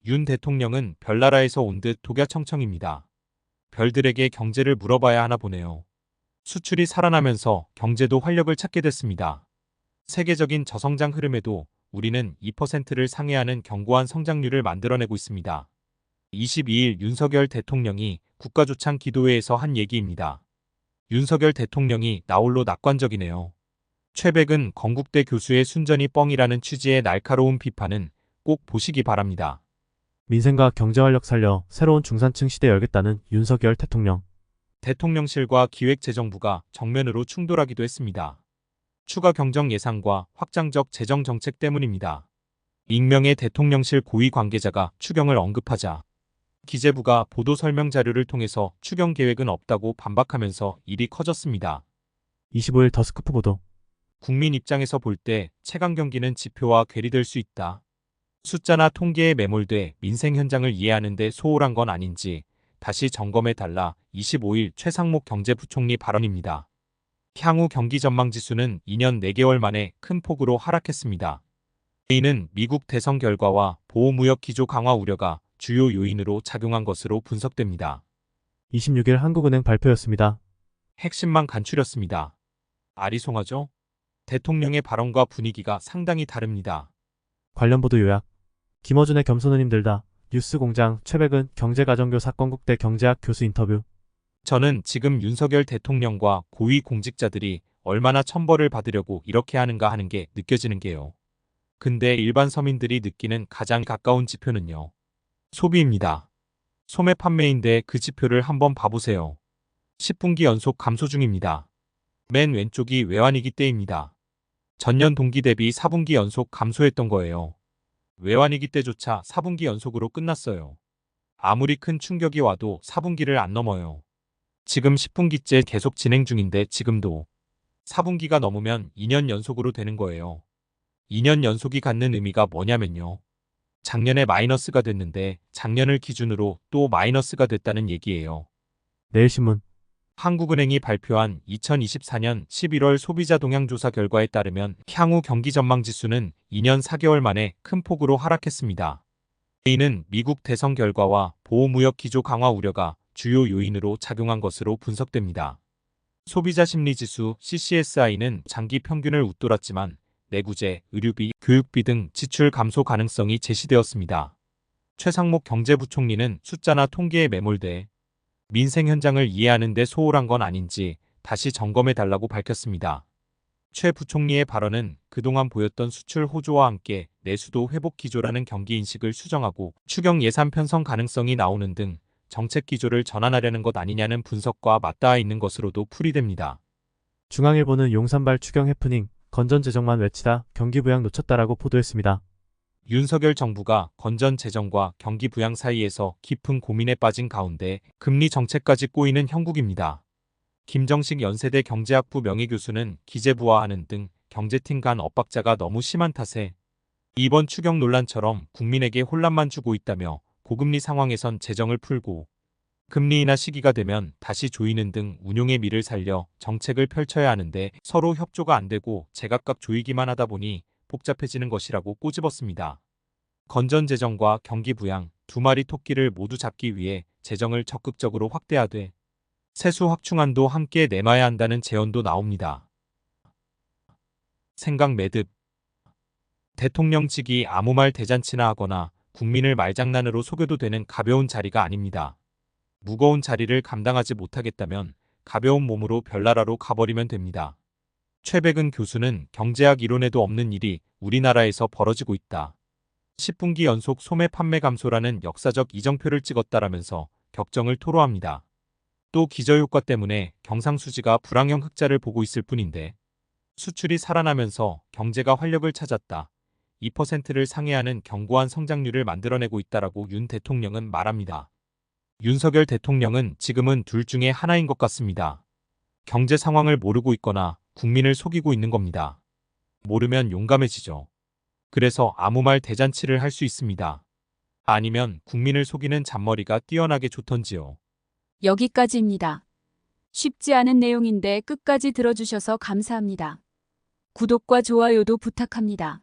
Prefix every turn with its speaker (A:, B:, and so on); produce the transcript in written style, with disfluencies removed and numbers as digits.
A: 윤 대통령은 별나라에서 온 듯 독야청청입니다. 별들에게 경제를 물어봐야 하나 보네요. 수출이 살아나면서 경제도 활력을 찾게 됐습니다. 세계적인 저성장 흐름에도 우리는 2%를 상회하는 견고한 성장률을 만들어내고 있습니다. 22일 윤석열 대통령이 국가조창 기도회에서 한 얘기입니다. 윤석열 대통령이 나홀로 낙관적이네요. 최백은 건국대 교수의 순전히 뻥이라는 취지의 날카로운 비판은 꼭 보시기 바랍니다.
B: 민생과 경제활력 살려 새로운 중산층 시대 열겠다는 윤석열 대통령.
A: 대통령실과 기획재정부가 정면으로 충돌하기도 했습니다. 추가 경정 예산과 확장적 재정 정책 때문입니다. 익명의 대통령실 고위 관계자가 추경을 언급하자 기재부가 보도 설명 자료를 통해서 추경 계획은 없다고 반박하면서 일이 커졌습니다.
B: 25일 더스크프 보도.
A: 국민 입장에서 볼 때 채강 경기는 지표와 괴리될 수 있다. 숫자나 통계에 매몰돼 민생 현장을 이해하는 데 소홀한 건 아닌지 다시 점검해달라. 25일 최상목 경제부총리 발언입니다. 향후 경기 전망 지수는 2년 4개월 만에 큰 폭으로 하락했습니다. 이는 미국 대선 결과와 보호무역 기조 강화 우려가 주요 요인으로 작용한 것으로 분석됩니다.
B: 26일 한국은행 발표였습니다.
A: 핵심만 간추렸습니다. 아리송하죠? 대통령의 발언과 분위기가 상당히 다릅니다.
B: 관련 보도 요약. 김어준의 겸손은 힘들다. 뉴스공장 최백은 경제가정교 사건국대 경제학 교수 인터뷰.
A: 저는 지금 윤석열 대통령과 고위 공직자들이 얼마나 천벌을 받으려고 이렇게 하는가 하는 게 느껴지는 게요. 근데 일반 서민들이 느끼는 가장 가까운 지표는요. 소비입니다. 소매 판매인데 그 지표를 한번 봐보세요. 10분기 연속 감소 중입니다. 맨 왼쪽이 외환위기 때입니다. 전년 동기 대비 4분기 연속 감소했던 거예요. 외환위기 때조차 4분기 연속으로 끝났어요. 아무리 큰 충격이 와도 4분기를 안 넘어요. 지금 10분기째 계속 진행 중인데 지금도 4분기가 넘으면 2년 연속으로 되는 거예요. 2년 연속이 갖는 의미가 뭐냐면요. 작년에 마이너스가 됐는데 작년을 기준으로 또 마이너스가 됐다는 얘기예요.
B: 내일신문.
A: 한국은행이 발표한 2024년 11월 소비자 동향 조사 결과에 따르면 향후 경기 전망 지수는 2년 4개월 만에 큰 폭으로 하락했습니다. 이는 미국 대선 결과와 보호무역 기조 강화 우려가 주요 요인으로 작용한 것으로 분석됩니다. 소비자 심리 지수 CCSI는 장기 평균을 웃돌았지만 내구재, 의료비, 교육비 등 지출 감소 가능성이 제시되었습니다. 최상목 경제부총리는 숫자나 통계에 매몰돼 민생 현장을 이해하는 데 소홀한 건 아닌지 다시 점검해달라고 밝혔습니다. 최 부총리의 발언은 그동안 보였던 수출 호조와 함께 내수도 회복 기조라는 경기 인식을 수정하고 추경 예산 편성 가능성이 나오는 등 정책 기조를 전환하려는 것 아니냐는 분석과 맞닿아 있는 것으로도 풀이됩니다.
B: 중앙일보는 용산발 추경 해프닝, 건전재정만 외치다 경기 부양 놓쳤다라고 보도했습니다.
A: 윤석열 정부가 건전 재정과 경기 부양 사이에서 깊은 고민에 빠진 가운데 금리 정책까지 꼬이는 형국입니다. 김정식 연세대 경제학부 명예교수는 기재부와 하는 등 경제팀 간 엇박자가 너무 심한 탓에 이번 추경 논란처럼 국민에게 혼란만 주고 있다며 고금리 상황에선 재정을 풀고 금리 인하 시기가 되면 다시 조이는 등 운용의 미를 살려 정책을 펼쳐야 하는데 서로 협조가 안 되고 제각각 조이기만 하다 보니 복잡해지는 것이라고 꼬집었습니다. 건전 재정과 경기 부양 두 마리 토끼를 모두 잡기 위해 재정을 적극적으로 확대하되 세수 확충안도 함께 내놔야 한다는 제언도 나옵니다. 생각 매듭. 대통령직이 아무 말 대잔치나 하거나 국민을 말장난으로 속여도 되는 가벼운 자리가 아닙니다. 무거운 자리를 감당하지 못하겠다면 가벼운 몸으로 별나라로 가버리면 됩니다. 최백은 교수는 경제학 이론에도 없는 일이 우리나라에서 벌어지고 있다. 10분기 연속 소매 판매 감소라는 역사적 이정표를 찍었다라면서 격정을 토로합니다. 또 기저효과 때문에 경상수지가 불황형 흑자를 보고 있을 뿐인데 수출이 살아나면서 경제가 활력을 찾았다. 2%를 상회하는 견고한 성장률을 만들어내고 있다라고 윤 대통령은 말합니다. 윤석열 대통령은 지금은 둘 중에 하나인 것 같습니다. 경제 상황을 모르고 있거나 국민을 속이고 있는 겁니다. 모르면 용감해지죠. 그래서 아무 말 대잔치를 할 수 있습니다. 아니면 국민을 속이는 잔머리가 뛰어나게 좋던지요.
C: 여기까지입니다. 쉽지 않은 내용인데 끝까지 들어주셔서 감사합니다. 구독과 좋아요도 부탁합니다.